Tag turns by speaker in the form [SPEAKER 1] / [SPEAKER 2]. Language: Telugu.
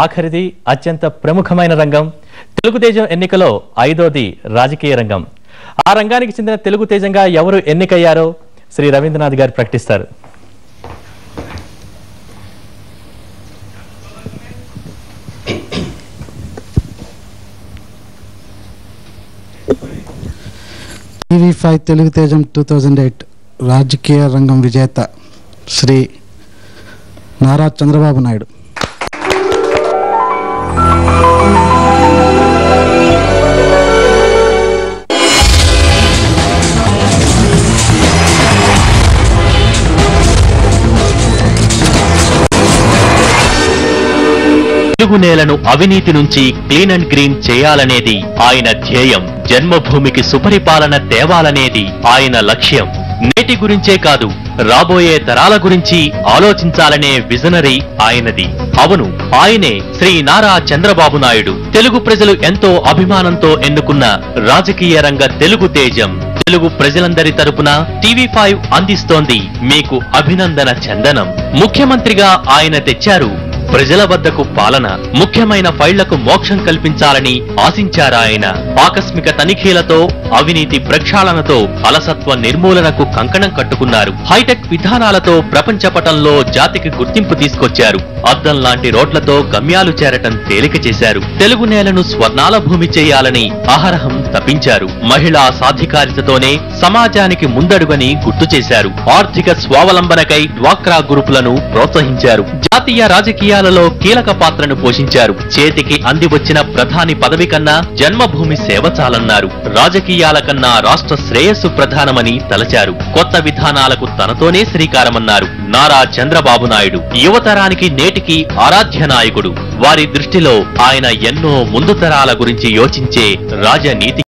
[SPEAKER 1] ఆఖరిది అత్యంత ప్రముఖమైన రంగం తెలుగు తేజం ఎన్నికలో 5వది రాజకీయ రంగం. ఆ రంగానికి చెందిన తెలుగు తేజంగా ఎవరు ఎన్నికయ్యారో శ్రీ రవీంద్రనాథ్ గారు ప్రకటిస్తారు.
[SPEAKER 2] టీవీ5 తెలుగు తేజం 2008 రాజకీయ రంగం విజేత శ్రీ నారా చంద్రబాబు నాయుడు.
[SPEAKER 3] తెలుగు నేలను అవినీతి నుంచి క్లీన్ అండ్ గ్రీన్ చేయాలనేది ఆయన ధ్యేయం. జన్మభూమికి సుపరిపాలన తేవాలనేది ఆయన లక్ష్యం. నేటి గురించే కాదు, రాబోయే తరాల గురించి ఆలోచించాలనే విజనరీ ఆయనది. అవును, ఆయనే శ్రీ నారా చంద్రబాబు నాయుడు. తెలుగు ప్రజలు ఎంతో అభిమానంతో ఎన్నుకున్న రాజకీయ రంగ తెలుగు తేజం. తెలుగు ప్రజలందరి తరపున టీవీ5 అందిస్తోంది మీకు అభినందన చందనం. ముఖ్యమంత్రిగా ఆయన తెచ్చారు ప్రజల వద్దకు పాలన. ముఖ్యమైన ఫైళ్లకు మోక్షం కల్పించాలని ఆశించారాయన. ఆకస్మిక తనిఖీలతో, అవినీతి ప్రక్షాళనతో అలసత్వ నిర్మూలనకు కంకణం కట్టుకున్నారు. హైటెక్ విధానాలతో ప్రపంచ పటంలో జాతికి గుర్తింపు తీసుకొచ్చారు. అద్దం లాంటి రోడ్లతో గమ్యాలు చేరటం తేలిక చేశారు. తెలుగు నేలను స్వర్ణాల భూమి చేయాలని అహరహం తపించారు. మహిళా సాధికారితతోనే సమాజానికి ముందడుగని గుర్తు చేశారు. ఆర్థిక స్వావలంబనకై డ్వాక్రా గ్రూపులను ప్రోత్సహించారు. జాతీయ రాజకీయాలలో కీలక పాత్రను పోషించారు. చేతికి అందివచ్చిన ప్రధాని పదవి కన్నా జన్మభూమి సేవ చాలన్నారు. రాజకీయాల కన్నా రాష్ట్ర శ్రేయస్సు ప్రధానమని తలచారు. కొత్త విధానాలకు తనతోనే శ్రీకారమన్నారు నారా చంద్రబాబు నాయుడు. యువతరానికి నేటికి ఆరాధ్య నాయకుడు. వారి దృష్టిలో ఆయన ఎన్నో ముందు తరాల గురించి యోచించే రాజనీతి